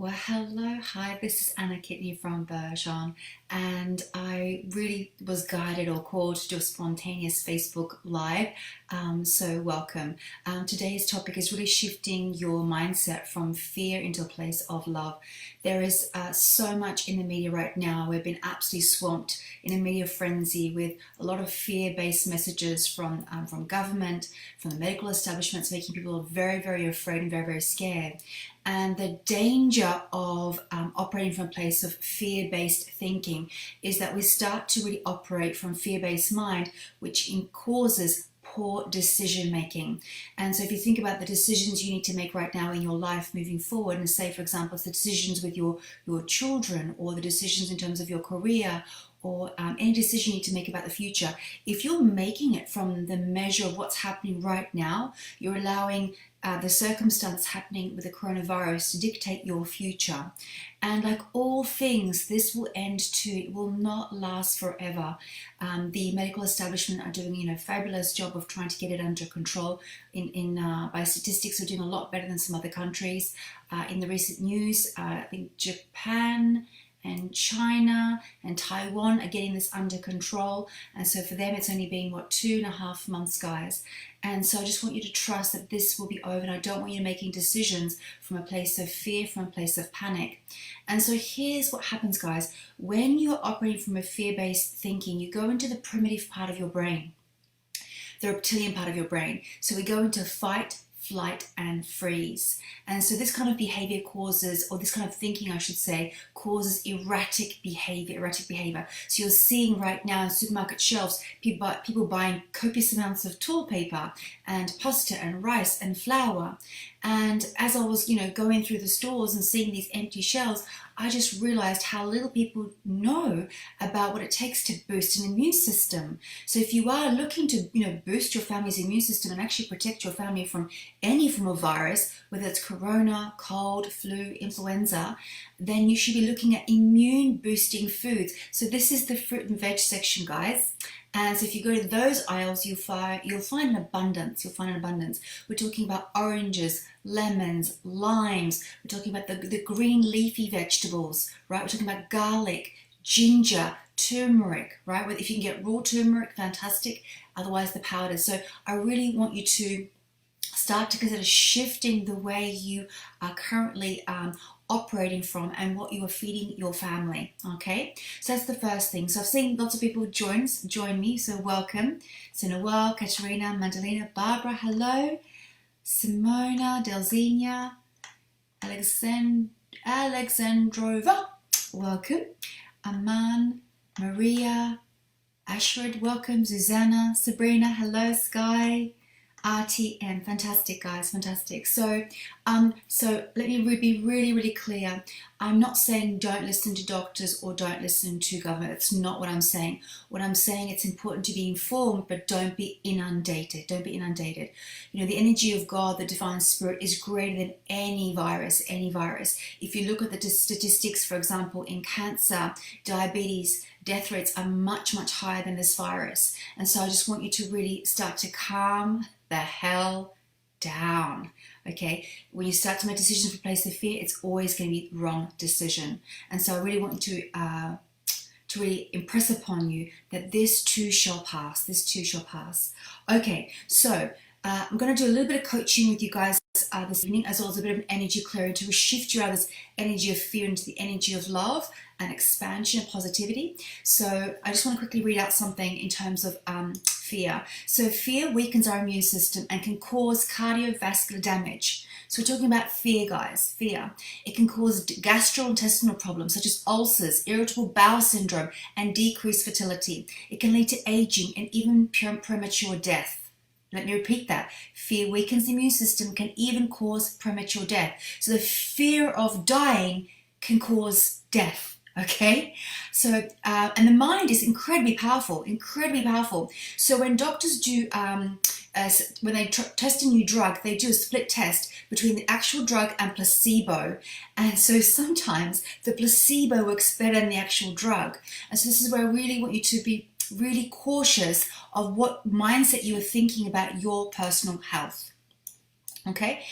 Well, hello, hi, this is Anna Kitney from Bergeon, and I really was guided or called to do a spontaneous Facebook Live, so welcome. Today's topic is really shifting your mindset from fear into a place of love. There is so much in the media right now. We've been absolutely swamped in a media frenzy with a lot of fear-based messages from government, from the medical establishments, making people very, very afraid and very, very scared. And the danger of operating from a place of fear-based thinking is that we start to really operate from fear-based mind, which causes poor decision making. And so if you think about the decisions you need to make right now in your life moving forward, and say for example it's the decisions with your children, or the decisions in terms of your career, or any decision you need to make about the future, if you're making it from the measure of what's happening right now, you're allowing the circumstance happening with the coronavirus to dictate your future. And like all things, this will end too. It will not last forever. The medical establishment are doing a fabulous job of trying to get it under control. By statistics, we're doing a lot better than some other countries. In the recent news, I think Japan and China and Taiwan are getting this under control, and so for them it's only been 2.5 months, guys. And so I just want you to trust that this will be over, and I don't want you making decisions from a place of fear, from a place of panic. And so here's what happens, guys. When you're operating from a fear-based thinking, you go into the primitive part of your brain, the reptilian part of your brain. So we go into fight, flight, and freeze. And so this kind of behavior causes, or this kind of thinking I should say, causes erratic behavior. So you're seeing right now in supermarket shelves people buying copious amounts of toilet paper and pasta and rice and flour. And as I was going through the stores and seeing these empty shelves, I just realized how little people know about what it takes to boost an immune system. So if you are looking to boost your family's immune system and actually protect your family from any form of virus, whether it's corona, cold, flu, influenza, then you should be looking at immune boosting foods. So this is the fruit and veg section, guys. And so if you go to those aisles, you'll find an abundance. We're talking about oranges, lemons, limes. We're talking about the green leafy vegetables, right? We're talking about garlic, ginger, turmeric, right? If you can get raw turmeric, fantastic. Otherwise, the powders. So I really want you to start to consider shifting the way you are currently operating from and what you are feeding your family. Okay, so that's the first thing. So I've seen lots of people join me, so welcome. So Noel, Katerina, Mandalina, Barbara, hello. Simona, Delzina, Alexandrova, welcome. Aman, Maria, Ashford, welcome. Susanna, Sabrina, hello. Sky, RTM, fantastic, guys, fantastic. So let me be really, really clear. I'm not saying don't listen to doctors or don't listen to government. That's not what I'm saying. What I'm saying, it's important to be informed, but don't be inundated. Don't be inundated. The energy of God, the divine spirit, is greater than any virus, If you look at the statistics, for example, in cancer, diabetes, death rates are much, much higher than this virus. And so I just want you to really start to calm the hell down. Okay, when you start to make decisions from a place of fear, it's always going to be the wrong decision. And so I really want you to really impress upon you that this too shall pass. Okay, so I'm going to do a little bit of coaching with you guys this evening, as well as a bit of an energy clearing to shift you out of this energy of fear into the energy of love and expansion and positivity. So I just want to quickly read out something in terms of fear. So fear weakens our immune system and can cause cardiovascular damage. So we're talking about fear, guys. Fear. It can cause gastrointestinal problems such as ulcers, irritable bowel syndrome, and decreased fertility. It can lead to aging and even premature death. Let me repeat that. Fear weakens the immune system, can even cause premature death. So the fear of dying can cause death. Okay, so and the mind is incredibly powerful. So when doctors do when they test a new drug, they do a split test between the actual drug and placebo, and so sometimes the placebo works better than the actual drug. And so this is where I really want you to be really cautious of what mindset you are thinking about your personal health. Okay,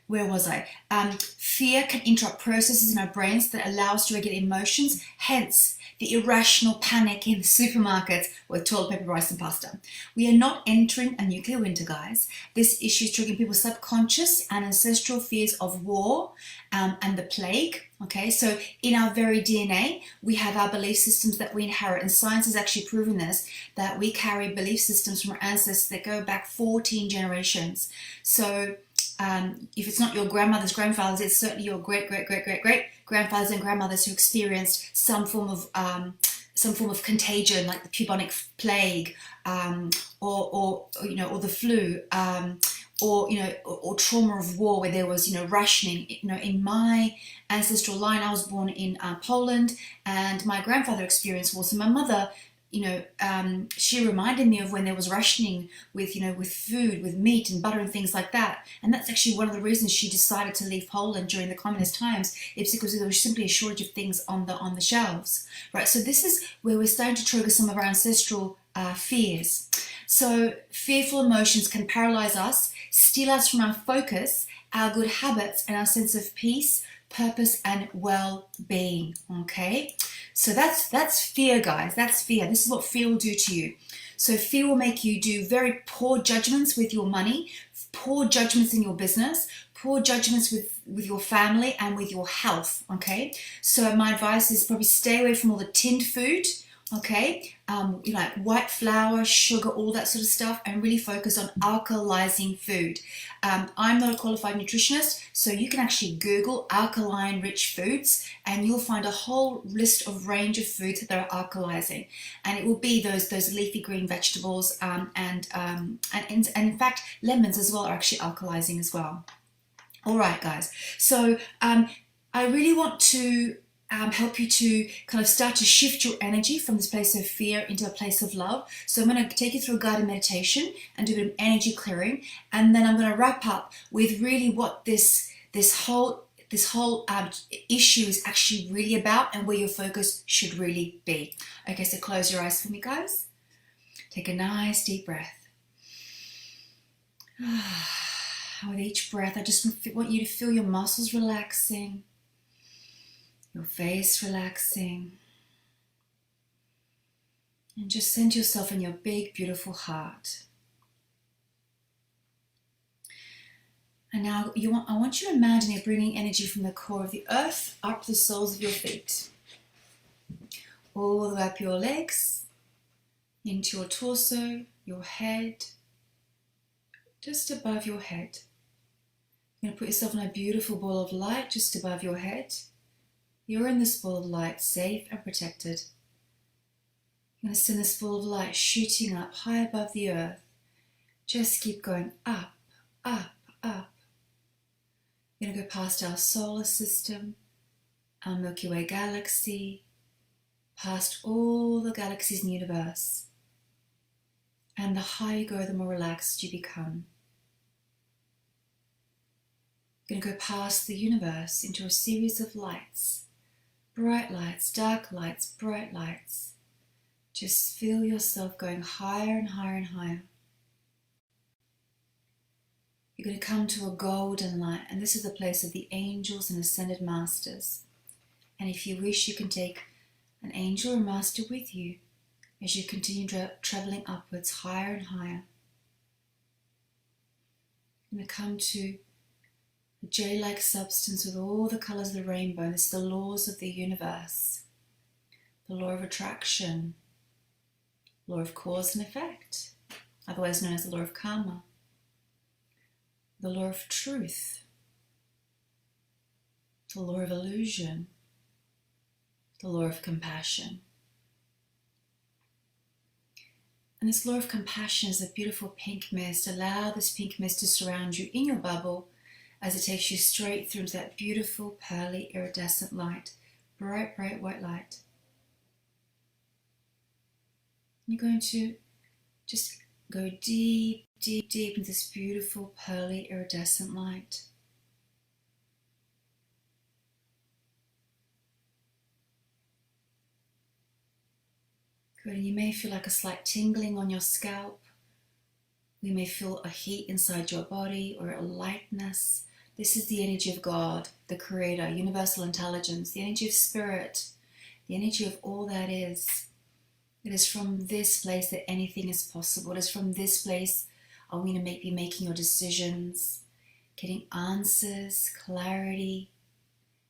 where was I? Fear can interrupt processes in our brains that allow us to regulate emotions, hence the irrational panic in the supermarkets with toilet paper, rice and pasta. We are not entering a nuclear winter, guys. This issue is triggering people's subconscious and ancestral fears of war and the plague. Okay, so in our very DNA, we have our belief systems that we inherit, and science has actually proven this, that we carry belief systems from our ancestors that go back 14 generations. So if it's not your grandmother's grandfathers, it's certainly your great grandfathers and grandmothers who experienced some form of contagion, like the bubonic plague, or the flu, or trauma of war, where there was rationing. In my ancestral line, I was born in Poland, and my grandfather experienced war. So my mother, she reminded me of when there was rationing with food, with meat and butter and things like that. And that's actually one of the reasons she decided to leave Poland during the communist times. It's because there was simply a shortage of things on the shelves, right? So this is where we're starting to trigger some of our ancestral fears. So fearful emotions can paralyze us, steal us from our focus, our good habits, and our sense of peace, purpose, and well-being. Okay, so that's fear, guys. That's fear. This is what fear will do to you. So fear will make you do very poor judgments with your money, poor judgments in your business, poor judgments with your family and with your health. Okay, so my advice is probably stay away from all the tinned food. Okay, like white flour, sugar, all that sort of stuff, and really focus on alkalizing food. I'm not a qualified nutritionist, so you can actually Google alkaline rich foods and you'll find a whole list of range of foods that are alkalizing, and it will be those leafy green vegetables, and in fact lemons as well are actually alkalizing as well. All right, guys, so I really want to help you to kind of start to shift your energy from this place of fear into a place of love. So I'm going to take you through a guided meditation and do a bit of energy clearing, and then I'm going to wrap up with really what this whole issue is actually really about and where your focus should really be. Okay, so close your eyes for me, guys. Take a nice deep breath. With each breath, I just want you to feel your muscles relaxing, your face relaxing, and just center yourself in your big, beautiful heart. And now I want you to imagine you're bringing energy from the core of the earth up the soles of your feet, all the way up your legs, into your torso, your head, just above your head. You're going to put yourself in a beautiful ball of light just above your head. You're in this ball of light, safe and protected. You're going to send this ball of light shooting up high above the earth. Just keep going up, up, up. You're going to go past our solar system, our Milky Way galaxy, past all the galaxies in the universe. And the higher you go, the more relaxed you become. You're going to go past the universe into a series of lights. Bright lights, dark lights, bright lights. Just feel yourself going higher and higher and higher. You're going to come to a golden light, and this is the place of the angels and ascended masters. And if you wish, you can take an angel or master with you as you continue traveling upwards higher and higher. You're going to come to the jade-like substance with all the colours of the rainbow. And this is the laws of the universe. The law of attraction, law of cause and effect, otherwise known as the law of karma. The law of truth, the law of illusion, the law of compassion. And this law of compassion is a beautiful pink mist. Allow this pink mist to surround you in your bubble as it takes you straight through into that beautiful, pearly, iridescent light. Bright, bright white light. You're going to just go deep, deep, deep into this beautiful, pearly, iridescent light. Good, and you may feel like a slight tingling on your scalp. You may feel a heat inside your body or a lightness, This is the energy of God, the Creator, universal intelligence, the energy of spirit, the energy of all that is. It is from this place that anything is possible. It is from this place are we going to be making your decisions, getting answers, clarity.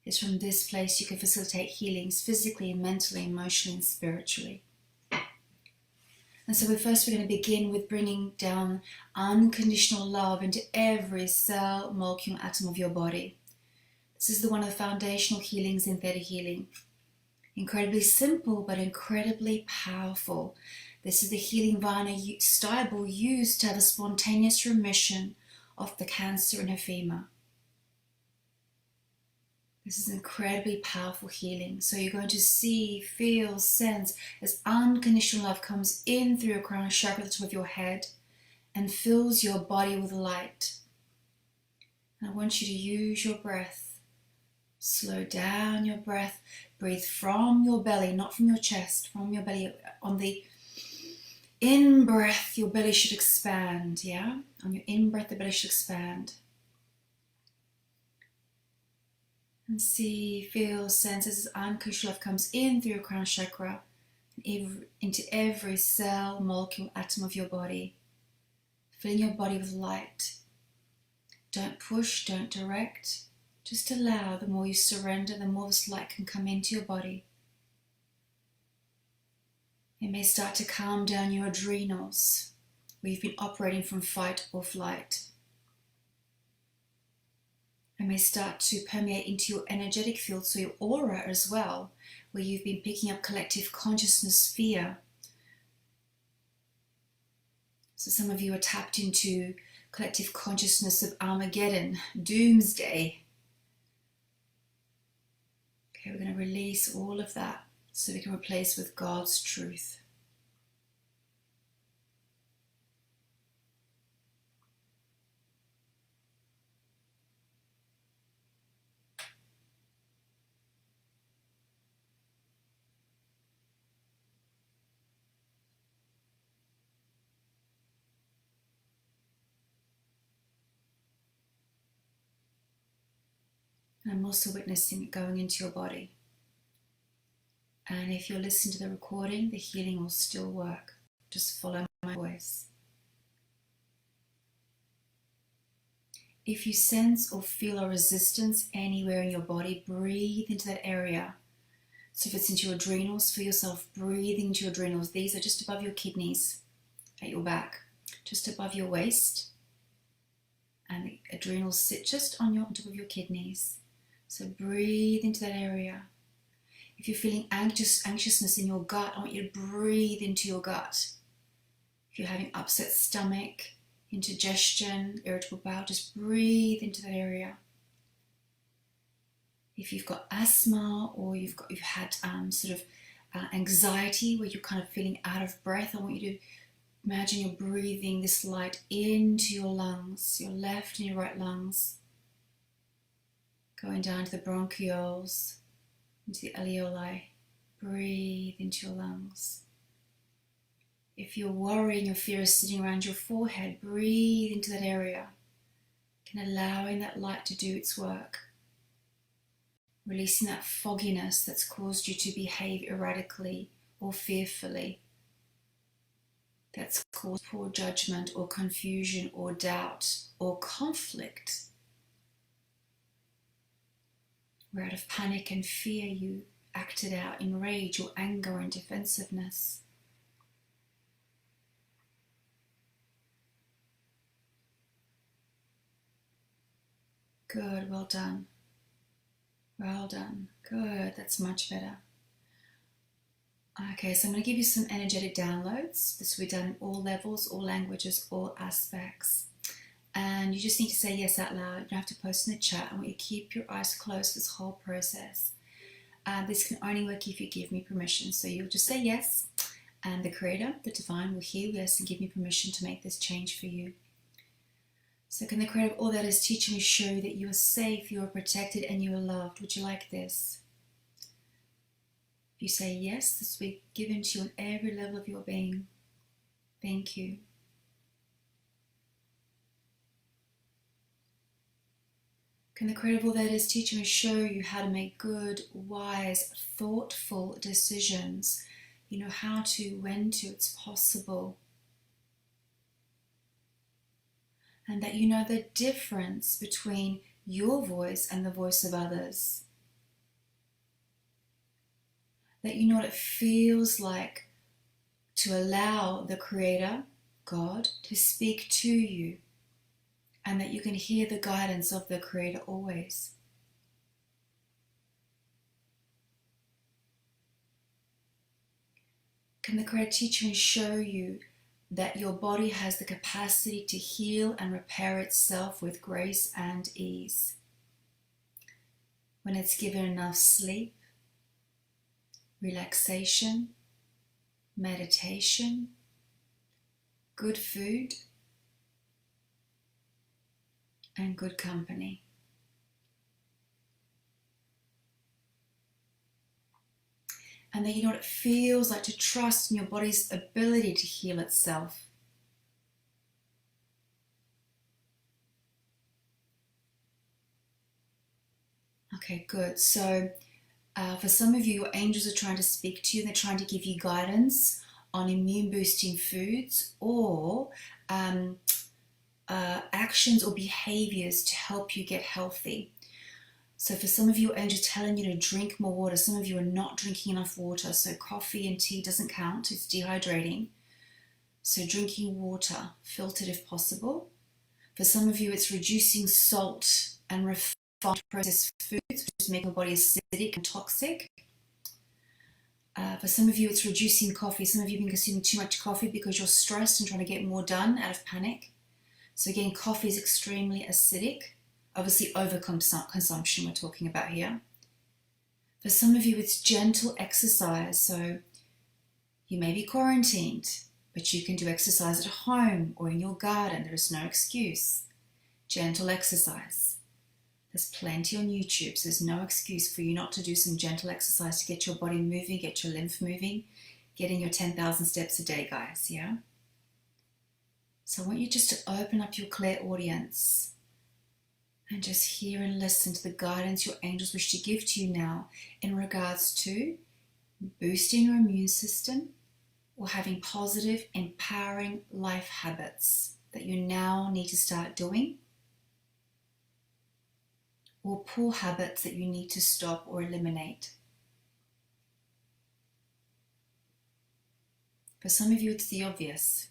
It's from this place you can facilitate healings physically, mentally, emotionally, and spiritually. And so we're going to begin with bringing down unconditional love into every cell, molecule, atom of your body. This is one of the foundational healings in Theta Healing. Incredibly simple, but incredibly powerful. This is the healing Vana Steibel used to have a spontaneous remission of the cancer in her femur. This is incredibly powerful healing. So you're going to see, feel, sense as unconditional love comes in through your crown chakra, the top of your head, and fills your body with light. And I want you to use your breath. Slow down your breath. Breathe from your belly, not from your chest, from your belly. On the in-breath, your belly should expand, yeah? On your in-breath, the belly should expand. And see, feel, sense as unconditional love comes in through your crown chakra into every cell, molecule, atom of your body. Filling your body with light. Don't push, don't direct. Just allow. The more you surrender, the more this light can come into your body. It may start to calm down your adrenals, where you've been operating from fight or flight. It may start to permeate into your energetic field, so your aura as well, where you've been picking up collective consciousness fear. So some of you are tapped into collective consciousness of Armageddon, doomsday. Okay, we're going to release all of that so we can replace with God's truth. And I'm also witnessing it going into your body. And if you're listening to the recording, the healing will still work. Just follow my voice. If you sense or feel a resistance anywhere in your body, breathe into that area. So if it's into your adrenals, feel yourself breathing into your adrenals. These are just above your kidneys, at your back, just above your waist. And the adrenals sit just on top of your kidneys. So breathe into that area. If you're feeling anxiousness in your gut, I want you to breathe into your gut. If you're having upset stomach, indigestion, irritable bowel, just breathe into that area. If you've got asthma or you've had anxiety where you're kind of feeling out of breath, I want you to imagine you're breathing this light into your lungs, your left and your right lungs, going down to the bronchioles, into the alveoli. Breathe into your lungs. If you're worrying, your fear is sitting around your forehead, breathe into that area, and allowing that light to do its work. Releasing that fogginess that's caused you to behave erratically or fearfully. That's caused poor judgment or confusion or doubt or conflict. Where out of panic and fear you acted out in rage or anger and defensiveness. Good, well done. Well done. Good, that's much better. Okay, so I'm going to give you some energetic downloads. This will be done in all levels, all languages, all aspects. And you just need to say yes out loud. You don't have to post in the chat. I want you to keep your eyes closed for this whole process. This can only work if you give me permission. So you'll just say yes, and the Creator, the Divine, will hear yes and give me permission to make this change for you. So can the Creator of all that is teaching me show you that you are safe, you are protected, and you are loved? Would you like this? If you say yes, this will be given to you on every level of your being. Thank you. Can the Creator of all that is teach you and show you how to make good, wise, thoughtful decisions? You know how to, when to, it's possible. And that you know the difference between your voice and the voice of others. That you know what it feels like to allow the Creator, God, to speak to you. And that you can hear the guidance of the Creator always. Can the Creator teach you and show you that your body has the capacity to heal and repair itself with grace and ease when it's given enough sleep, relaxation, meditation, good food, and good company. And then you know what it feels like to trust in your body's ability to heal itself. Okay, good. So for some of you, your angels are trying to speak to you. They're trying to give you guidance on immune boosting foods or actions or behaviors to help you get healthy. So for some of you, angels telling you to drink more water. Some of you are not drinking enough water. So coffee and tea doesn't count. It's dehydrating. So drinking water, filtered if possible. For some of you, it's reducing salt and refined processed foods, which is making your body acidic and toxic. For some of you, it's reducing coffee. Some of you have been consuming too much coffee because you're stressed and trying to get more done out of panic. So again, coffee is extremely acidic. Obviously, overconsumption we're talking about here. For some of you, it's gentle exercise. So you may be quarantined, but you can do exercise at home or in your garden. There is no excuse. Gentle exercise. There's plenty on YouTube, so there's no excuse for you not to do some gentle exercise to get your body moving, get your lymph moving, getting your 10,000 steps a day, guys, yeah? So I want you just to open up your clairaudience and just hear and listen to the guidance your angels wish to give to you now in regards to boosting your immune system or having positive, empowering life habits that you now need to start doing, or poor habits that you need to stop or eliminate. For some of you, it's the obvious.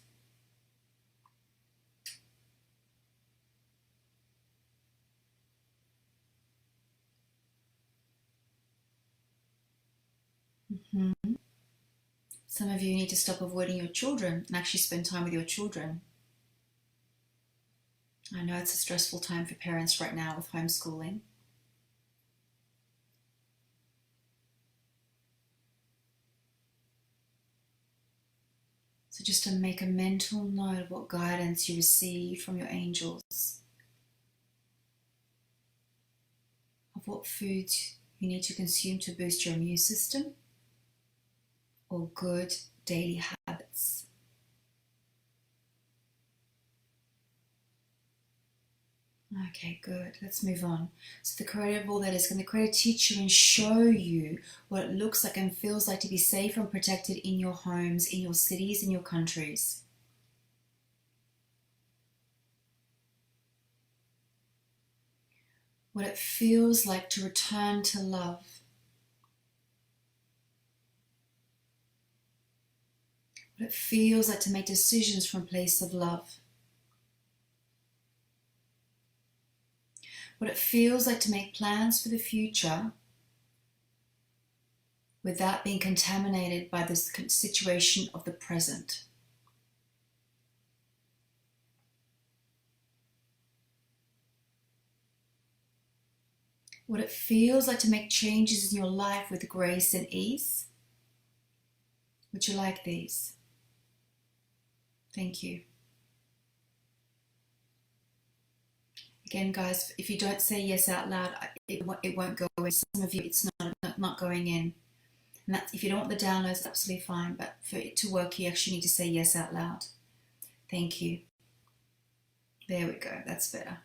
Some of you need to stop avoiding your children and actually spend time with your children. I know it's a stressful time for parents right now with homeschooling. So just to make a mental note of what guidance you receive from your angels, of what foods you need to consume to boost your immune system, or good daily habits. Okay, good. Let's move on. So the Creator of all that is going to teach you and show you what it looks like and feels like to be safe and protected in your homes, in your cities, in your countries. What it feels like to return to love. What it feels like to make decisions from a place of love. What it feels like to make plans for the future without being contaminated by this situation of the present. What it feels like to make changes in your life with grace and ease. Would you like these? Thank you. Again, guys, if you don't say yes out loud, it won't go in. Some of you, it's not going in. And that's, if you don't want the downloads, absolutely fine. But for it to work, you actually need to say yes out loud. Thank you. There we go. That's better.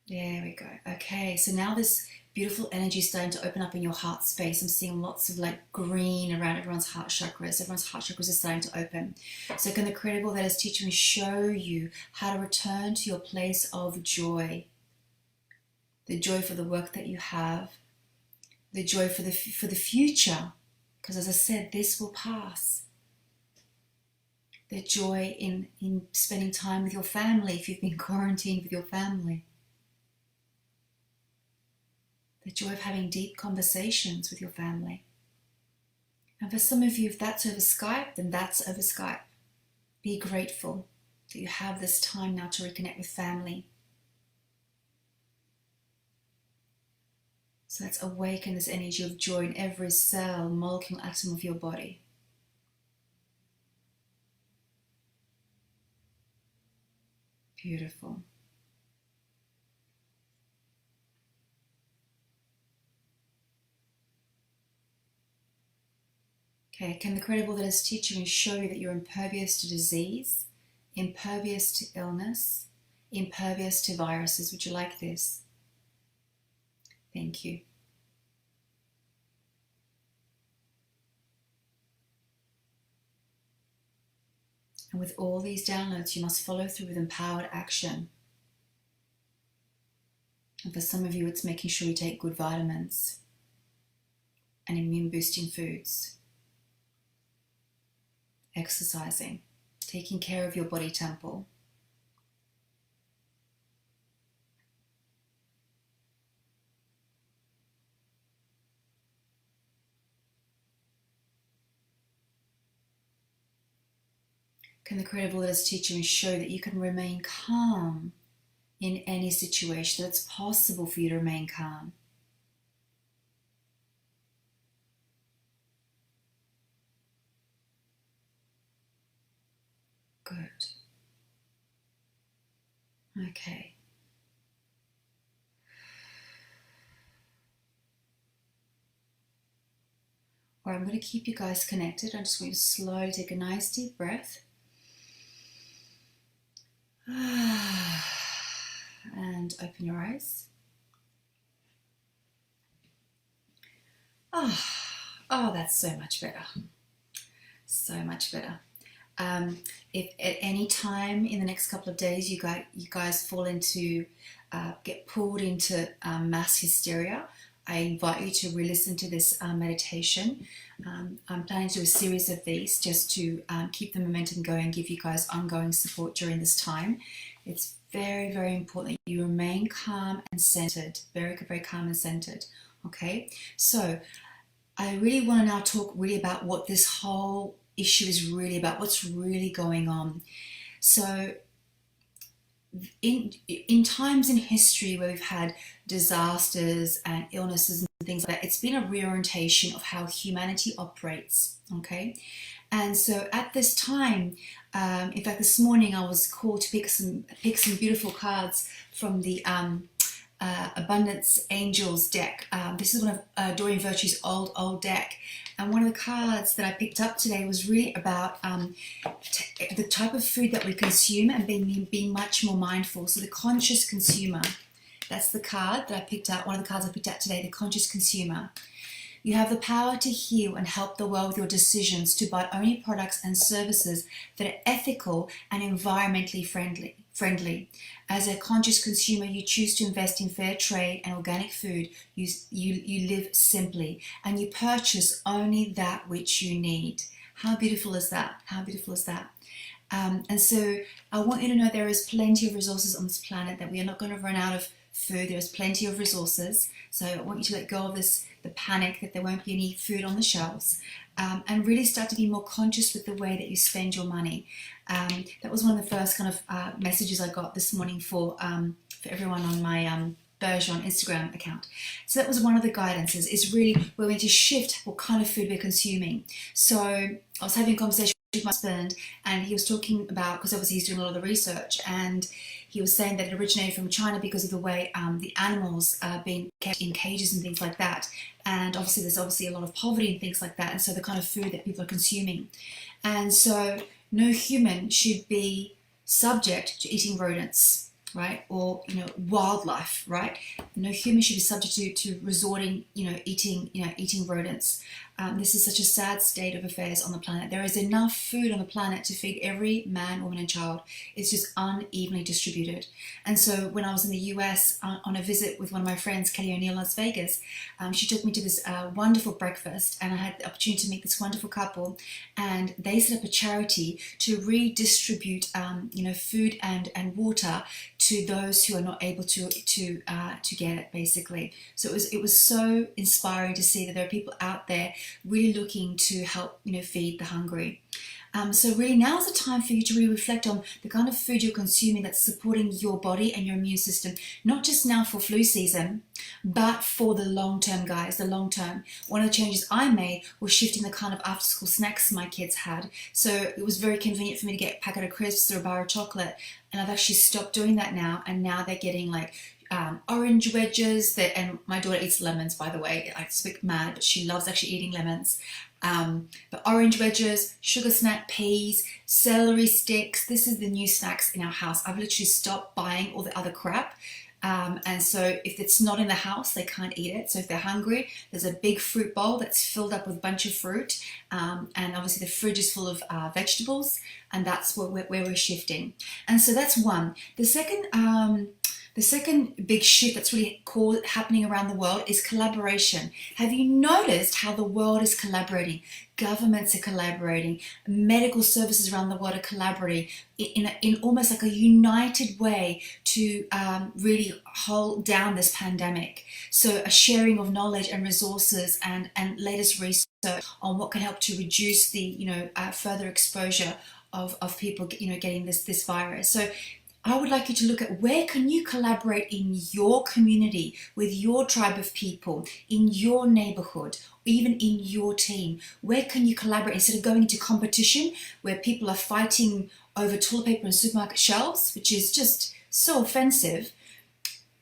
There we go. Okay, so now this beautiful energy is starting to open up in your heart space. I'm seeing lots of like green around everyone's heart chakras. Everyone's heart chakras are starting to open. So can the Creator that is teaching me show you how to return to your place of joy? The joy for the work that you have, the joy for the future, because as I said, this will pass. The joy in spending time with your family if you've been quarantined with your family. The joy of having deep conversations with your family. And for some of you, if that's over Skype, then that's over Skype. Be grateful that you have this time now to reconnect with family. So let's awaken this energy of joy in every cell, molecule, atom of your body. Beautiful. Okay, can the Creator that is teaching you show you that you're impervious to disease, impervious to illness, impervious to viruses? Would you like this? Thank you. And with all these downloads, you must follow through with empowered action. And for some of you, it's making sure you take good vitamins and immune boosting foods, exercising, taking care of your body temple. Can the Creator that is teaching you show that you can remain calm in any situation, that it's possible for you to remain calm? Good. Okay. All right, I'm going to keep you guys connected. I just want you to slowly take a nice deep breath. And open your eyes. Oh, that's so much better. So much better. If at any time in the next couple of days you guys fall into, get pulled into mass hysteria, I invite you to re-listen to this meditation. I'm planning to do a series of these just to keep the momentum going, give you guys ongoing support during this time. It's very, very important that you remain calm and centered, very, very calm and centered. Okay, so I really want to now talk really about what this whole issue is really about, what's really going on. So in times in history where we've had disasters and illnesses and things like that, it's been a reorientation of how humanity operates. Okay, and so at this time, in fact, this morning I was called to pick some beautiful cards from the Abundance Angels deck. This is one of Doreen Virtue's old deck, and one of the cards that I picked up today was really about the type of food that we consume and being much more mindful. So the conscious consumer, that's the card that I picked out, one of the cards I picked out today, the conscious consumer. You have the power to heal and help the world with your decisions to buy only products and services that are ethical and environmentally friendly. As a conscious consumer, you choose to invest in fair trade and organic food. You live simply and you purchase only that which you need. How beautiful is that? How beautiful is that? And so I want you to know there is plenty of resources on this planet, that we are not going to run out of food. There's plenty of resources. So I want you to let go of the panic that there won't be any food on the shelves, and really start to be more conscious with the way that you spend your money. That was one of the first kind of messages I got this morning for everyone on my Bergeron Instagram account. So that was one of the guidances, is really we're going to shift what kind of food we're consuming. So I was having a conversation with my husband, and he was talking about, because obviously he's doing a lot of the research, and he was saying that it originated from China because of the way the animals are being kept in cages and things like that. And obviously there's a lot of poverty and things like that, and so the kind of food that people are consuming. And so no human should be subject to eating rodents, right? Or, wildlife, right? No human should be subject to resorting, eating rodents. This is such a sad state of affairs on the planet. There is enough food on the planet to feed every man, woman, and child. It's just unevenly distributed. And so when I was in the US on a visit with one of my friends, Kelly O'Neill, Las Vegas, she took me to this wonderful breakfast, and I had the opportunity to meet this wonderful couple, and they set up a charity to redistribute, food and water to those who are not able to get it, basically. So it was so inspiring to see that there are people out there really looking to help, feed the hungry. So really now is the time for you to really reflect on the kind of food you're consuming that's supporting your body and your immune system, not just now for flu season, but for the long term, guys, the long term. One of the changes I made was shifting the kind of after school snacks my kids had. So it was very convenient for me to get a packet of crisps or a bar of chocolate, and I've actually stopped doing that now, and now they're getting like orange wedges, and my daughter eats lemons, by the way. I speak mad, but she loves actually eating lemons. But orange wedges, sugar snack peas, celery sticks. This is the new snacks in our house. I've literally stopped buying all the other crap. And so if it's not in the house, they can't eat it. So if they're hungry, there's a big fruit bowl that's filled up with a bunch of fruit. And obviously the fridge is full of vegetables, and that's where we're shifting. And so that's one. The second big shift that's really happening around the world is collaboration. Have you noticed how the world is collaborating? Governments are collaborating, medical services around the world are collaborating in almost like a united way to really hold down this pandemic. So a sharing of knowledge and resources and latest research on what can help to reduce the further exposure of people getting this virus. So I would like you to look at where can you collaborate in your community, with your tribe of people, in your neighborhood, even in your team. Where can you collaborate instead of going into competition where people are fighting over toilet paper and supermarket shelves, which is just so offensive,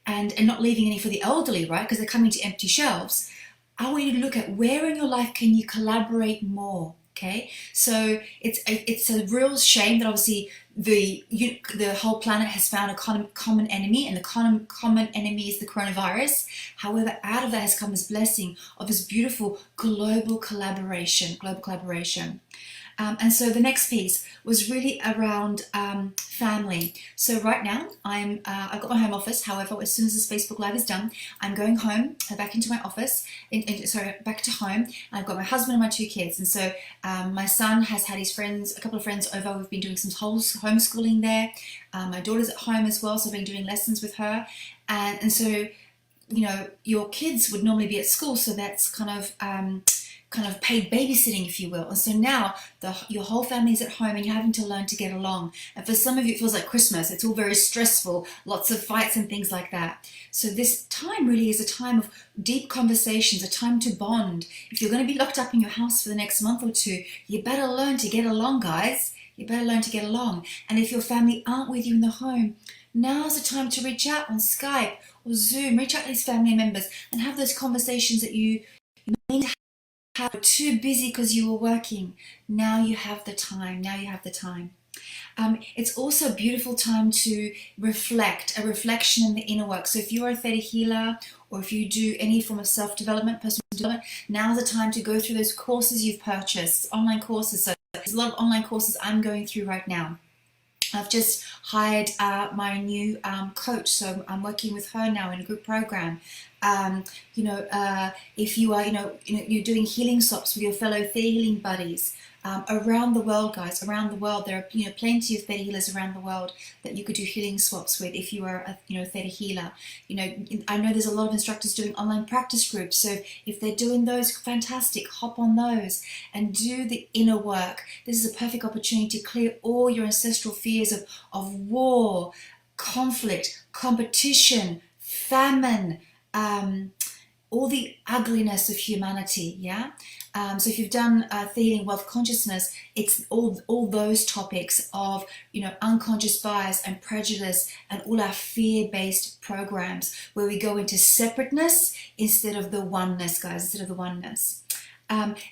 and not leaving any for the elderly, right? Because they're coming to empty shelves. I want you to look at where in your life can you collaborate more. Okay, so it's a real shame that obviously the whole planet has found a common enemy, and the common enemy is the coronavirus. However, out of that has come this blessing of this beautiful global collaboration. And so the next piece was really around family. So right now I've got my home office. However, as soon as this Facebook Live is done, I'm going home, back into my office, back to home. I've got my husband and my two kids. And so my son has had a couple of friends over. We've been doing some homeschooling there. My daughter's at home as well, so I've been doing lessons with her. And so, your kids would normally be at school, so that's kind of paid babysitting, if you will. And so now your whole family's at home and you're having to learn to get along. And for some of you, it feels like Christmas. It's all very stressful, lots of fights and things like that. So this time really is a time of deep conversations, a time to bond. If you're going to be locked up in your house for the next month or two, you better learn to get along, guys. You better learn to get along. And if your family aren't with you in the home, now's the time to reach out on Skype or Zoom. Reach out to these family members and have those conversations that you need to have. Too busy because you were working. Now you have the time. It's also a beautiful time to reflect, a reflection in the inner work. So if you're a theta healer, or if you do any form of self-development, personal development, now's the time to go through those courses you've purchased, online courses. So there's a lot of online courses I'm going through right now. I've just hired my new coach, so I'm working with her now in a group program. If you are, you're doing healing swaps with your fellow theta healing buddies around the world, guys. Around the world, there are plenty of theta healers around the world that you could do healing swaps with if you are a theta healer. I know there's a lot of instructors doing online practice groups, so if they're doing those, fantastic. Hop on those and do the inner work. This is a perfect opportunity to clear all your ancestral fears of war, conflict, competition, famine, all the ugliness of humanity. So if you've done Healing Wealth Consciousness, it's all those topics of unconscious bias and prejudice and all our fear-based programs where we go into separateness instead of the oneness, guys, instead of the oneness.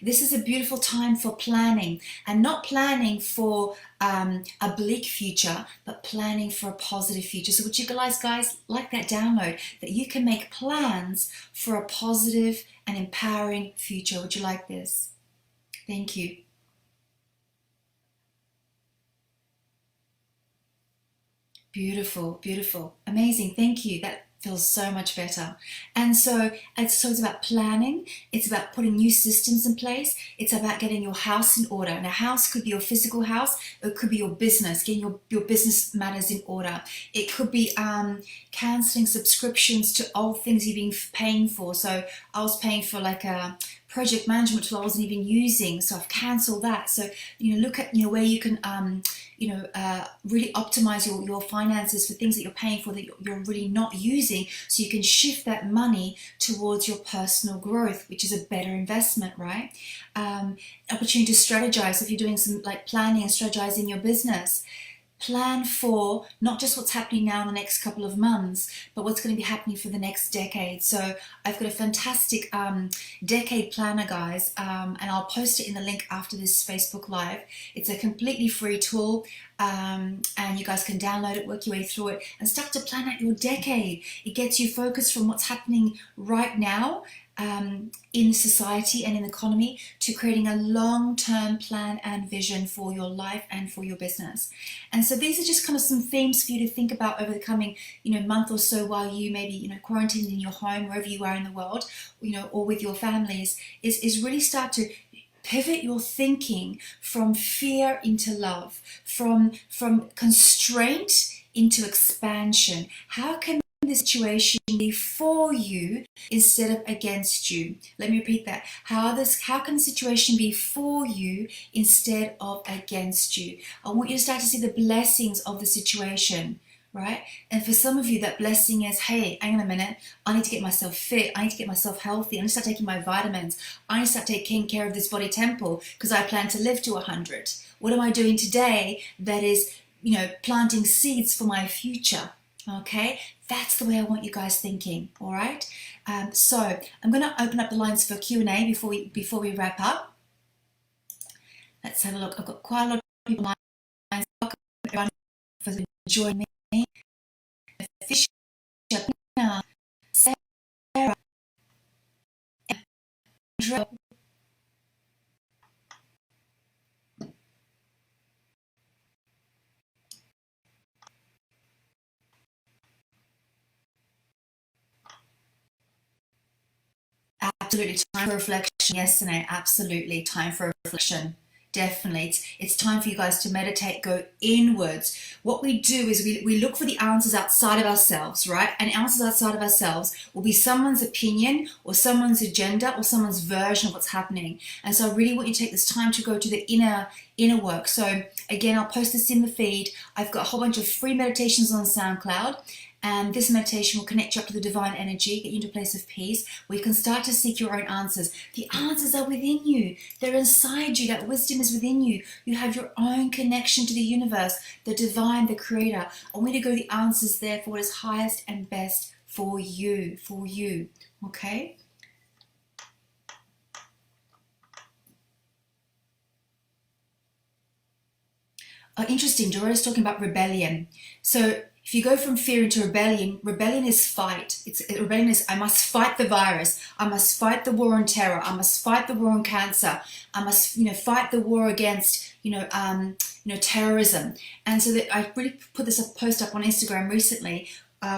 This is a beautiful time for planning, and not planning for a bleak future, but planning for a positive future. So would you guys like that download, that you can make plans for a positive and empowering future? Would you like this? Thank you. Beautiful, beautiful, amazing. Thank you. That feels so much better. And so it's about planning. It's about putting new systems in place. It's about getting your house in order. And a house could be your physical house. It could be your business, getting your business matters in order. It could be canceling subscriptions to old things you've been paying for. So I was paying for like a project management tool I wasn't even using, so I've cancelled that. So look at where you can really optimize your finances for things that you're paying for that you're really not using, so you can shift that money towards your personal growth, which is a better investment, right? Opportunity to strategize. If you're doing some like planning and strategizing your business, plan for not just what's happening now in the next couple of months, but what's going to be happening for the next decade. So I've got a fantastic decade planner, guys, and I'll post it in the link after this Facebook Live. It's a completely free tool, and you guys can download it, work your way through it, and start to plan out your decade. It gets you focused from what's happening right now in society and in the economy to creating a long-term plan and vision for your life and for your business. And so these are just kind of some themes for you to think about over the coming month or so, while you maybe quarantined in your home, wherever you are in the world, or with your families, is really start to pivot your thinking from fear into love, from constraint into expansion. How can the situation be for you instead of against you? Let me repeat that. How can the situation be for you instead of against you? I want you to start to see the blessings of the situation, right? And for some of you, that blessing is, hey, hang on a minute, I need to get myself fit, I need to get myself healthy, I need to start taking my vitamins, I need to start taking care of this body temple because I plan to live to 100. What am I doing today that is, planting seeds for my future? Okay, that's the way I want you guys thinking. All right. So I'm going to open up the lines for Q&A before we wrap up. Let's have a look. I've got quite a lot of people on lines. Welcome everyone for joining me. Fisher, Sarah, Andrea. Absolutely, time for reflection. Yes, Sinead, absolutely, time for reflection. Definitely, it's time for you guys to meditate, go inwards. What we do is we look for the answers outside of ourselves, right? And answers outside of ourselves will be someone's opinion or someone's agenda or someone's version of what's happening. And so I really want you to take this time to go to the inner work. So again, I'll post this in the feed. I've got a whole bunch of free meditations on SoundCloud. And this meditation will connect you up to the divine energy, get you into a place of peace, where you can start to seek your own answers. The answers are within you. They're inside you. That wisdom is within you. You have your own connection to the universe, the divine, the creator. I want you to go to the answers there for what is highest and best for you, okay? Interesting, Dora is talking about rebellion. So if you go from fear into rebellion, rebellion is fight. Rebellion is, I must fight the virus. I must fight the war on terror. I must fight the war on cancer. I must, fight the war against, terrorism. And so that I really put this post up on Instagram recently,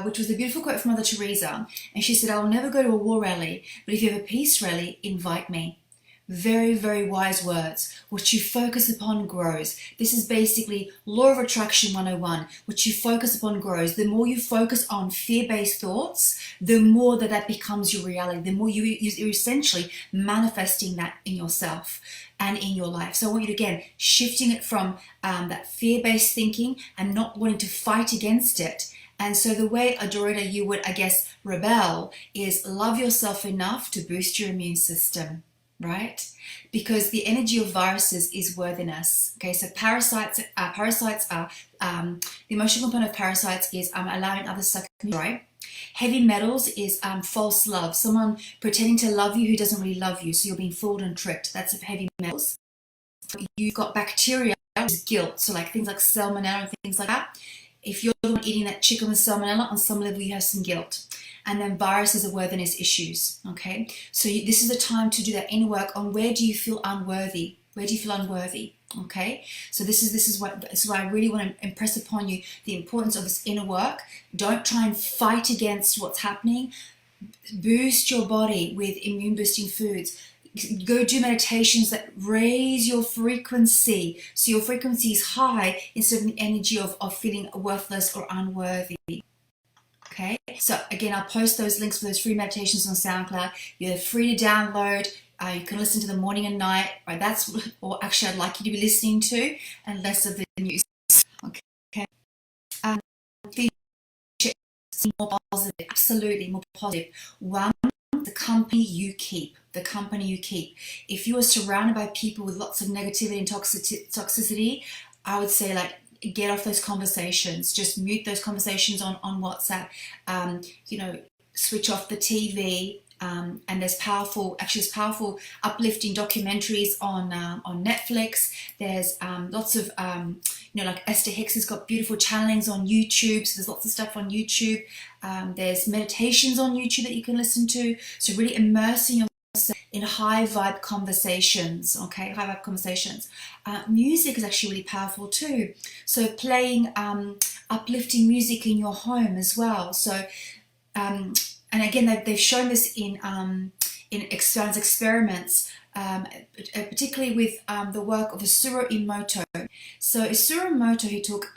which was a beautiful quote from Mother Teresa. And she said, I will never go to a war rally, but if you have a peace rally, invite me. Very, very wise words. What you focus upon grows. This is basically Law of Attraction 101. What you focus upon grows. The more you focus on fear-based thoughts, the more that becomes your reality. The more you're essentially manifesting that in yourself and in your life. So I want you to, again, shifting it from that fear-based thinking and not wanting to fight against it. And so the way, Adorita, you would, I guess, rebel is love yourself enough to boost your immune system. right? Because the energy of viruses is worthiness. Okay, so parasites are the emotional component of parasites is allowing others to suck you dry. Heavy metals is false love, someone pretending to love you who doesn't really love you, so you're being fooled and tricked. That's heavy metals. You've got bacteria, which is guilt, so like things like salmonella and things like that. If you're the one eating that chicken with salmonella, on some level you have some guilt. And then viruses are worthiness issues, okay? So this is the time to do that inner work on where do you feel unworthy? Where do you feel unworthy? Okay, so this is what I really want to impress upon you, the importance of this inner work. Don't try and fight against what's happening. Boost your body with immune boosting foods. Go do meditations that raise your frequency, so your frequency is high instead of the energy of feeling worthless or unworthy. Okay, so again, I'll post those links for those free meditations on SoundCloud. You're free to download. You can listen to them morning and night. Right, that's or actually I'd like you to be listening to, and less of the news. Okay. More positive, absolutely more positive. One, the company you keep. The company you keep. If you are surrounded by people with lots of negativity and toxicity, I would say like get off those conversations. Just mute those conversations on WhatsApp. Switch off the TV. And there's powerful uplifting documentaries on Netflix. There's lots of like Esther Hicks has got beautiful channelings on YouTube, so there's lots of stuff on YouTube. There's meditations on YouTube that you can listen to, so really immersing yourself in high vibe conversations. Okay, high vibe conversations. Music is actually really powerful too, so playing uplifting music in your home as well. So and again, they've shown this in experiments, particularly with the work of Isuro Emoto. So Isuro Emoto, he took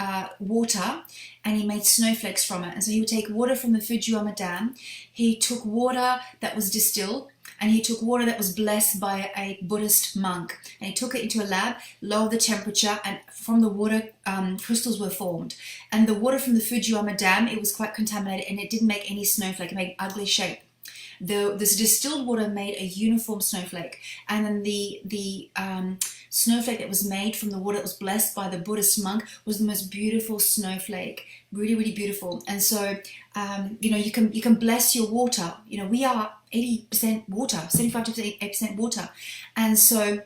water and he made snowflakes from it. And so he would take water from the Fujiyama Dam. He took water that was distilled, and he took water that was blessed by a Buddhist monk, and he took it into a lab, lowered the temperature, and from the water crystals were formed. And the water from the Fujiyama Dam, it was quite contaminated and it didn't make any snowflake. It made ugly shape. This distilled water made a uniform snowflake, and then the snowflake that was made from the water that was blessed by the Buddhist monk was the most beautiful snowflake, really, really beautiful. And so you can bless your water. We are 80% water, 75 to 80% water, and so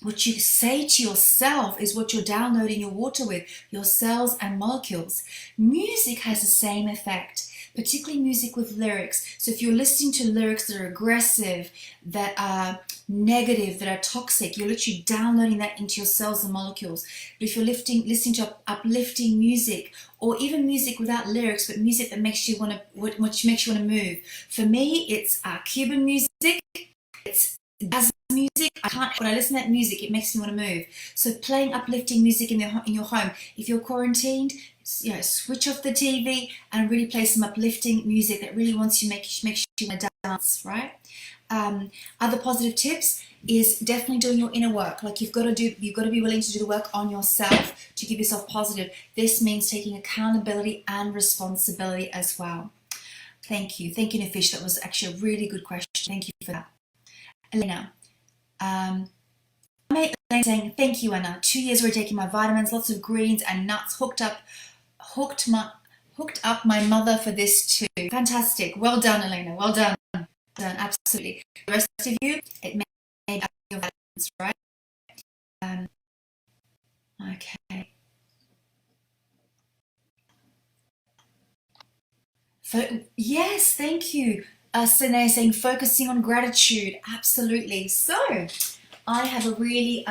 what you say to yourself is what you're downloading your water with, your cells and molecules. Music has the same effect, particularly music with lyrics. So if you're listening to lyrics that are aggressive, that are negative, that are toxic, you're literally downloading that into your cells and molecules. But if you're listening to uplifting music, or even music without lyrics, but music that makes you want to move. For me, it's Cuban music. It's jazz music. When I listen to that music, it makes me want to move. So playing uplifting music in your home. If you're quarantined, switch off the TV and really play some uplifting music that really makes you want to dance, right? Other positive tips is definitely doing your inner work. Like you've got to be willing to do the work on yourself to keep yourself positive. This means taking accountability and responsibility as well. Thank you, Nafish. That was actually a really good question. Thank you for that. Elena, Elena saying, thank you, Anna. 2 years already taking my vitamins, lots of greens and nuts. Hooked up my mother for this too. Fantastic. Well done, Elena. Well done. Absolutely. The rest of you, it made up your vitamins, right? Okay. Yes, thank you. Sine saying focusing on gratitude. Absolutely. So I have a really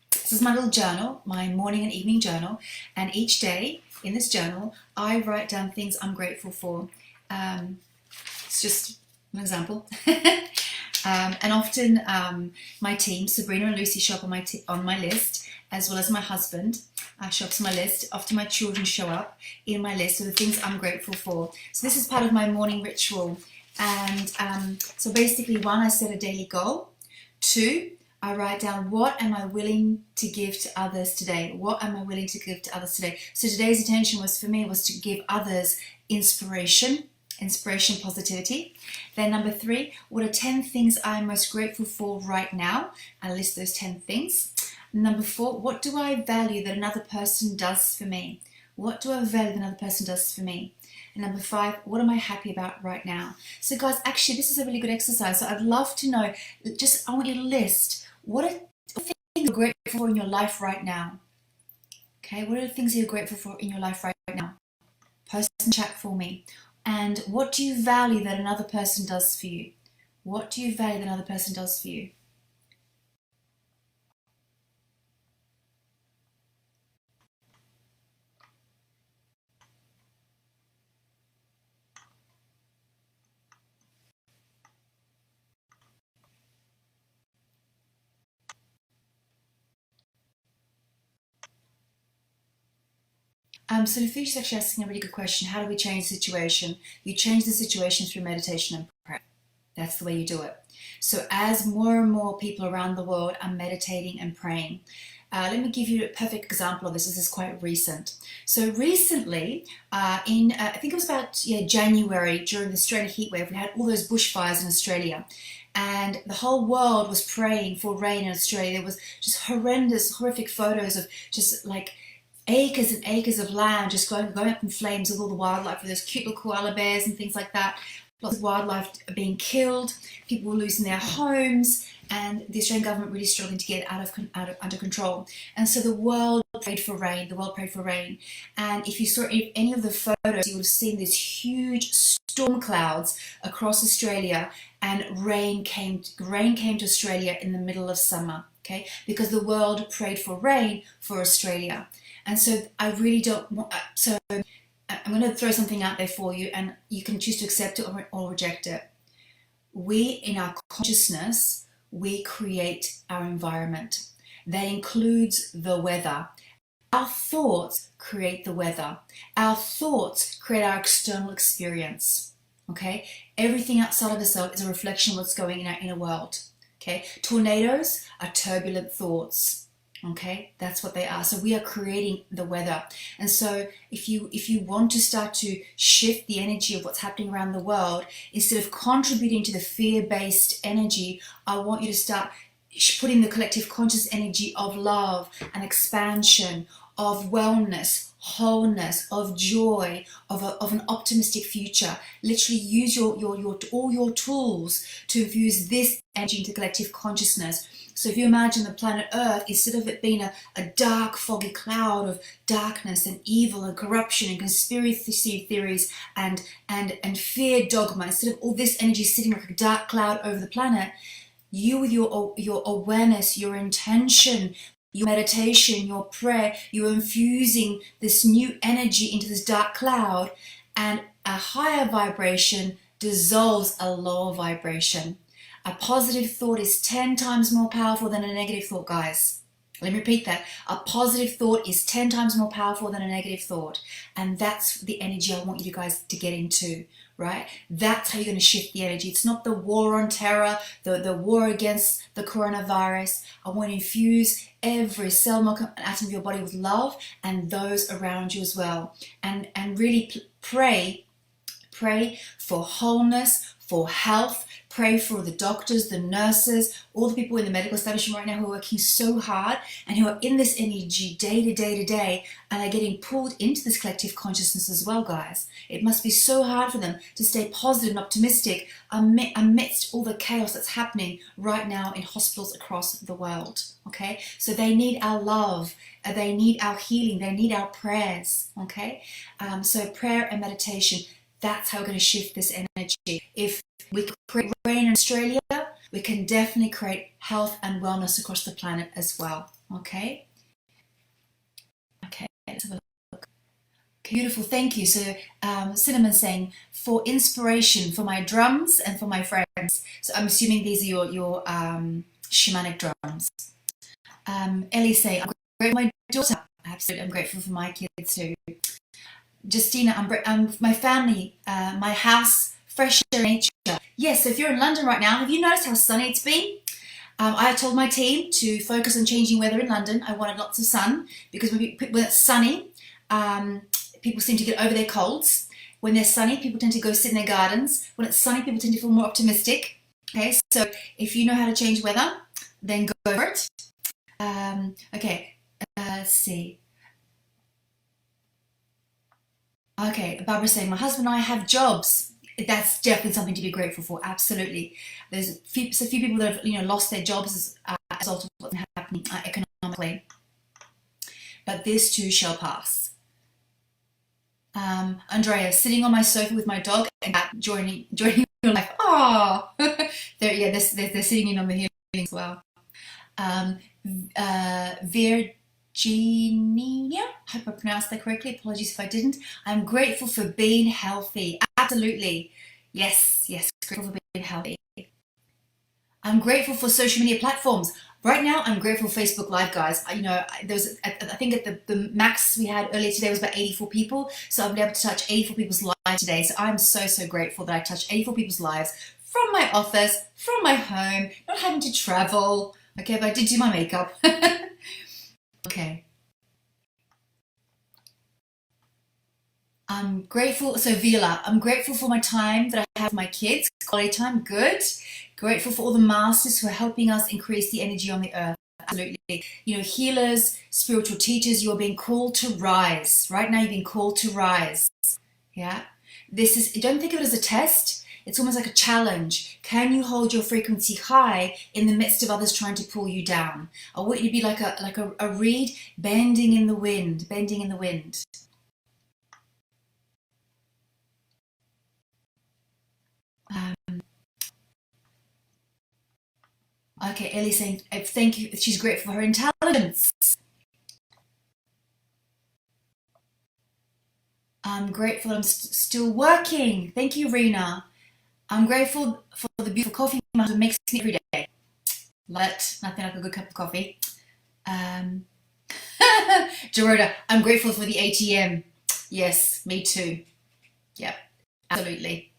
this is my little journal, my morning and evening journal, and each day in this journal I write down things I'm grateful for. It's just an example. And often my team, Sabrina and Lucy, show up on my list, as well as my husband show up on my list. Often my children show up in my list of the things I'm grateful for. So this is part of my morning ritual. And so basically, 1, I set a daily goal. 2, I write down what am I willing to give to others today? What am I willing to give to others today? So today's intention was for me was to give others inspiration, inspiration, positivity. Then number 3, what are 10 things I'm most grateful for right now? I list those 10 things. Number 4, what do I value that another person does for me? What do I value that another person does for me? And number 5, what am I happy about right now? So guys, actually this is a really good exercise. So I'd love to know, I want you to list what are things you're grateful for in your life right now. Okay, what are the things you're grateful for in your life right now? Post in chat for me. And what do you value that another person does for you? What do you value that another person does for you? So Nafisha's actually asking a really good question. How do we change the situation? You change the situation through meditation and prayer. That's the way you do it. So as more and more people around the world are meditating and praying, let me give you a perfect example of this. This is quite recent. So recently, I think it was about January, during the Australian heatwave, we had all those bushfires in Australia. And the whole world was praying for rain in Australia. There was just horrific photos of just like acres and acres of land just going up in flames with all the wildlife, with those cute little koala bears and things like that. Lots of wildlife being killed, people were losing their homes, and the Australian government really struggling to get under control. And so the world prayed for rain. And if you saw any of the photos, you would have seen these huge storm clouds across Australia, and rain came to Australia in the middle of summer. Okay, because the world prayed for rain for Australia. And so I really don't want, so I'm going to throw something out there for you, and you can choose to accept it or reject it. We, in our consciousness, we create our environment. That includes the weather. Our thoughts create the weather. Our thoughts create our external experience. Okay? Everything outside of ourselves is a reflection of what's going in our inner world. Okay? Tornadoes are turbulent thoughts. Okay, that's what they are. So we are creating the weather. And so if you want to start to shift the energy of what's happening around the world, instead of contributing to the fear-based energy, I want you to start putting the collective conscious energy of love and expansion, of wellness, wholeness, of joy, of an optimistic future. Literally use all your tools to infuse this energy into collective consciousness. So if you imagine the planet Earth, instead of it being a dark, foggy cloud of darkness and evil and corruption and conspiracy theories and fear dogma, instead of all this energy sitting like a dark cloud over the planet, you with your awareness, your intention, your meditation, your prayer, you're infusing this new energy into this dark cloud, and a higher vibration dissolves a lower vibration. A positive thought is 10 times more powerful than a negative thought, guys. Let me repeat that. A positive thought is 10 times more powerful than a negative thought. And that's the energy I want you guys to get into, right? That's how you're going to shift the energy. It's not the war on terror, the war against the coronavirus. I want to infuse every cell, molecule, and atom of your body with love, and those around you as well. And really pray for wholeness, for health. Pray for the doctors, the nurses, all the people in the medical establishment right now who are working so hard and who are in this energy day to day and are getting pulled into this collective consciousness as well, guys. It must be so hard for them to stay positive and optimistic amidst all the chaos that's happening right now in hospitals across the world. Okay, so they need our love, they need our healing, they need our prayers. Okay, so prayer and meditation. That's how we're going to shift this energy. If we can create rain in Australia, we can definitely create health and wellness across the planet as well. Okay? Okay, let's have a look. Beautiful, thank you. So Cinnamon saying, for inspiration for my drums and for my friends. So I'm assuming these are your shamanic drums. Ellie saying, I'm grateful for my daughter. Absolutely, I'm grateful for my kids too. Justina, my family, my house, fresh air, nature. Yes, so if you're in London right now, have you noticed how sunny it's been? I told my team to focus on changing weather in London. I wanted lots of sun because when it's sunny, people seem to get over their colds. When they're sunny, people tend to go sit in their gardens. When it's sunny, people tend to feel more optimistic. Okay, so if you know how to change weather, then go for it. Okay, let's see. Okay, Barbara's saying, my husband and I have jobs. That's definitely something to be grateful for. Absolutely. There's a few people that have lost their jobs as a result of what's happening economically. But this too shall pass. Andrea, sitting on my sofa with my dog and cat joining your life. Oh, they're sitting in on the healing as well. Virginia, I hope I pronounced that correctly. Apologies if I didn't. I'm grateful for being healthy. Absolutely. Yes, grateful for being healthy. I'm grateful for social media platforms. Right now, I'm grateful for Facebook Live, guys. There was, I think at the max we had earlier today was about 84 people. So I've been able to touch 84 people's lives today. So I'm so grateful that I touched 84 people's lives from my office, from my home, not having to travel. Okay, but I did do my makeup. Okay. I'm grateful. So Vila, I'm grateful for my time that I have with my kids. Quality time, good. Grateful for all the masters who are helping us increase the energy on the earth. Absolutely. Healers, spiritual teachers, you are being called to rise. Right now, you're being called to rise. Yeah. Don't think of it as a test. It's almost like a challenge. Can you hold your frequency high in the midst of others trying to pull you down? I want you to be like a reed bending in the wind, bending in the wind. Okay, Ellie's saying thank you. She's grateful for her intelligence. I'm grateful I'm still working. Thank you, Rena. I'm grateful for the beautiful coffee my husband makes me every day. Love it. Nothing like a good cup of coffee. Gerarda, I'm grateful for the ATM. Yes, me too. Yep, absolutely.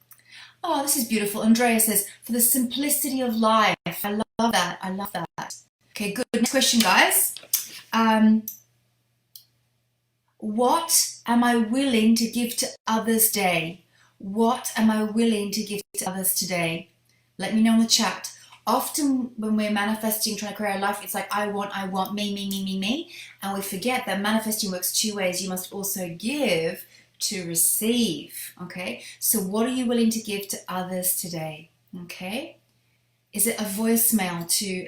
Oh, this is beautiful. Andrea says, for the simplicity of life. I love that. I love that. Okay, good. Next question, guys. What am I willing to give to others today? What am I willing to give to others today? Let me know in the chat. Often when we're manifesting, trying to create our life, it's like, I want, me. And we forget that manifesting works two ways. You must also give to receive. Okay? So what are you willing to give to others today? Okay? Is it a voicemail to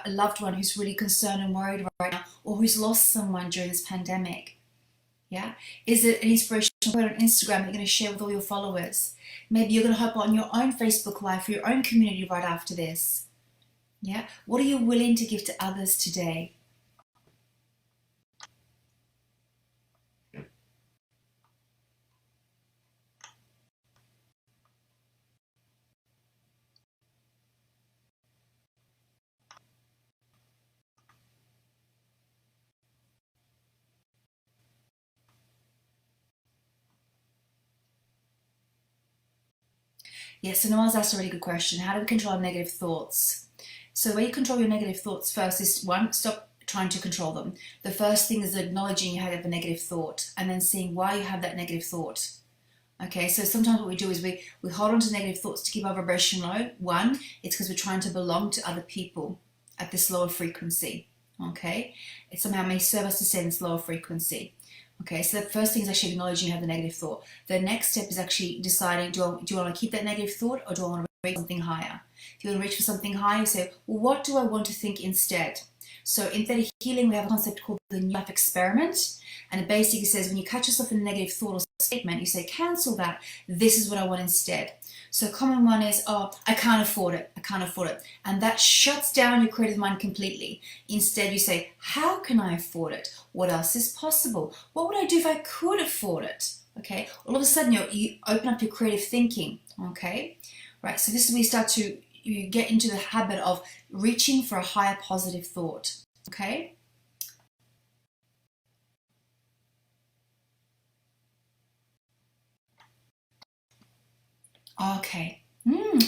a loved one who's really concerned and worried right now, or who's lost someone during this pandemic? Yeah? Is it an inspirational quote on Instagram that you're going to share with all your followers? Maybe you're going to hop on your own Facebook Live for your own community right after this. Yeah? What are you willing to give to others today? Yes, so Noel's asked a really good question. How do we control our negative thoughts? So the way you control your negative thoughts first is, one, stop trying to control them. The first thing is acknowledging you have a negative thought and then seeing why you have that negative thought. Okay, so sometimes what we do is we hold on to negative thoughts to keep our vibration low. One, it's because we're trying to belong to other people at this lower frequency. Okay, it somehow may serve us to stay in this lower frequency. Okay, so the first thing is actually acknowledging you have the negative thought. The next step is actually deciding, do I want to keep that negative thought, or do I want to reach something higher? If you want to reach for something higher, you say, well, what do I want to think instead? So in Theta Healing, we have a concept called the New Life Experiment. And it basically says when you catch yourself in a negative thought or statement, you say, cancel that. This is what I want instead. So a common one is, oh, I can't afford it. I can't afford it. And that shuts down your creative mind completely. Instead, you say, how can I afford it? What else is possible? What would I do if I could afford it? Okay. All of a sudden, you open up your creative thinking. Okay. Right. So this is where you get into the habit of reaching for a higher positive thought. Okay. Okay.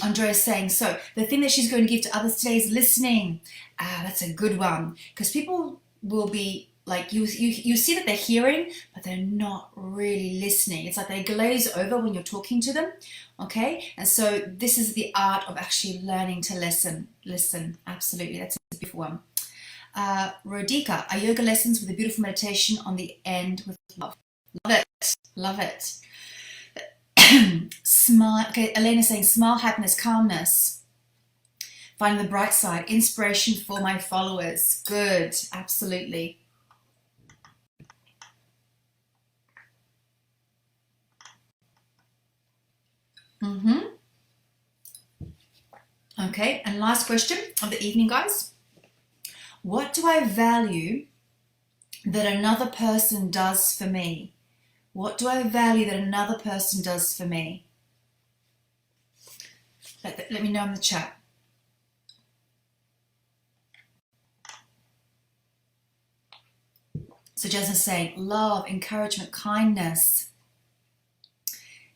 Andrea's saying, so the thing that she's going to give to others today is listening. That's a good one, because people will be like you see that they're hearing, but they're not really listening. It's like they glaze over when you're talking to them, okay? And so this is the art of actually learning to listen. Listen, absolutely, that's a beautiful one. Rodika, are yoga lessons with a beautiful meditation on the end with love. Love it, love it. Smile. Okay, Elena's saying smile, happiness, calmness. Finding the bright side, inspiration for my followers. Good, absolutely. Okay, and last question of the evening, guys. What do I value that another person does for me? What do I value that another person does for me? Let me know in the chat. So Jasmine's saying love, encouragement, kindness.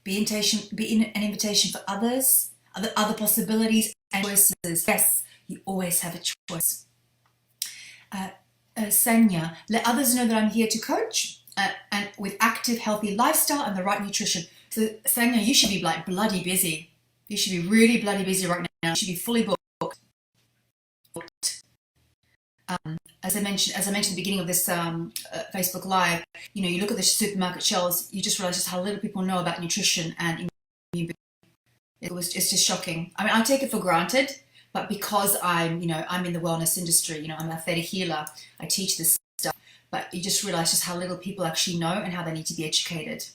Be an invitation for others, other possibilities and choices. Yes, you always have a choice. Sanya, let others know that I'm here to coach and with active, healthy lifestyle and the right nutrition. So Sanya, you should be like bloody busy. You should be really bloody busy right now. You should be fully booked. As I mentioned at the beginning of this Facebook Live, you know, you look at the supermarket shelves, you just realize just how little people know about nutrition, and it's just shocking. I mean, I take it for granted, but because I'm in the wellness industry, you know, I'm a theta healer, I teach this stuff, but you just realize just how little people actually know and how they need to be educated.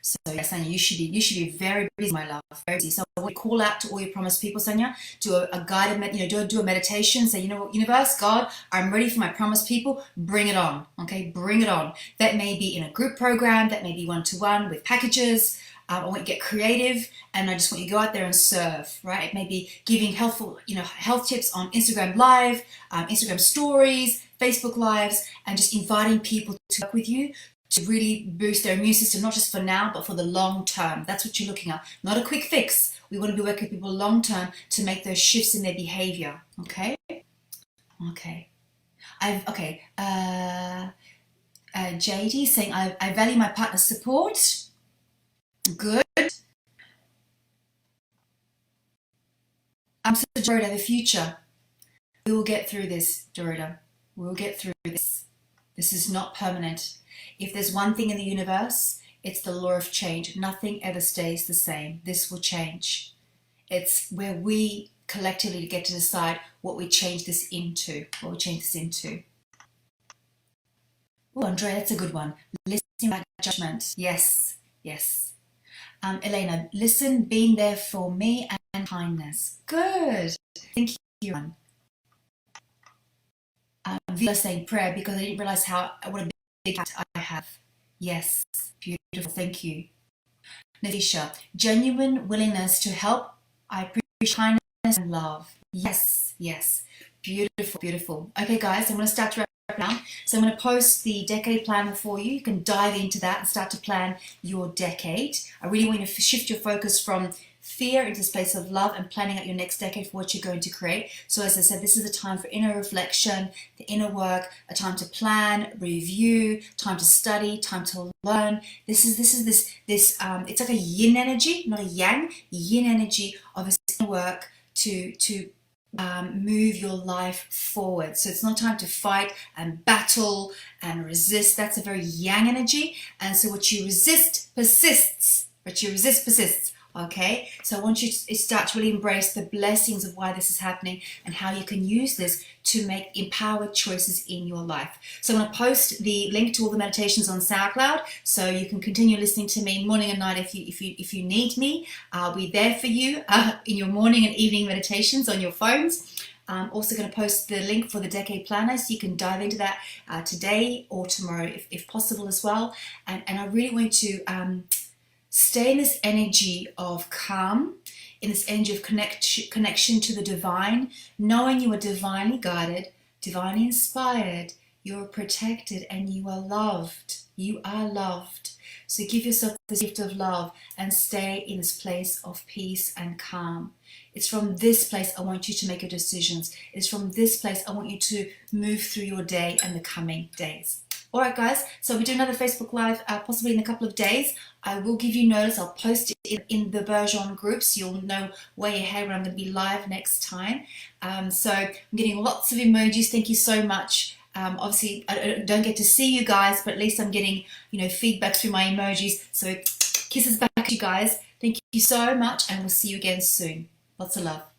So yes, Sanya, you should be very busy, my love, very busy. So I want to call out to all your promised people, Sanya, do a guided, do a meditation. Say, you know what, universe, God, I'm ready for my promised people. Bring it on, okay? Bring it on. That may be in a group program, that may be one-to-one with packages. I want you to get creative, and I just want you to go out there and serve, right? It may be giving helpful, health tips on Instagram Live, Instagram Stories, Facebook Lives, and just inviting people to work with you to really boost their immune system, not just for now, but for the long term. That's what you're looking at. Not a quick fix. We want to be working with people long term to make those shifts in their behavior. Okay? Okay. JD saying, I value my partner's support. Good. I'm so Dorota, the future. We will get through this, Dorota. We will get through this. This is not permanent. If there's one thing in the universe, it's the law of change. Nothing ever stays the same. This will change. It's where we collectively get to decide what we change this into. Oh, Andrea, that's a good one. Listening without judgment. Yes, yes. Elena, listen, being there for me, and kindness. Good. Thank you. Vila saying prayer because I didn't realize what a big impact I have. Yes, beautiful. Thank you. Natisha, genuine willingness to help. I appreciate kindness and love. Yes, yes. Beautiful, beautiful. Okay, guys, I'm going to start to wrap up now. So I'm going to post the decade planner for you. You can dive into that and start to plan your decade. I really want you to shift your focus from fear into this place of love and planning out your next decade for what you're going to create. So as I said, this is a time for inner reflection, the inner work, a time to plan, review, time to study, time to learn. This is it's like a yin energy, not a yang, yin energy of this inner work to move your life forward. So it's not time to fight and battle and resist. That's a very yang energy. And so what you resist persists. Okay, so I want you to start to really embrace the blessings of why this is happening and how you can use this to make empowered choices in your life. So I'm going to post the link to all the meditations on SoundCloud, so you can continue listening to me morning and night if you need me. I'll be there for you in your morning and evening meditations on your phones. I'm also going to post the link for the Decade Planner, so you can dive into that today or tomorrow if possible as well. And I really want to stay in this energy of calm, in this energy of connection to the divine, knowing you are divinely guided, divinely inspired, you are protected, and you are loved. You are loved. So give yourself this gift of love and stay in this place of peace and calm. It's from this place I want you to make your decisions. It's from this place I want you to move through your day and the coming days. Alright guys, so we do another Facebook Live possibly in a couple of days. I will give you notice. I'll post it in the Bergeron group so you'll know way ahead when I'm going to be live next time. So I'm getting lots of emojis. Thank you so much. Obviously, I don't get to see you guys, but at least I'm getting, feedback through my emojis. So kisses back to you guys. Thank you so much, and we'll see you again soon. Lots of love.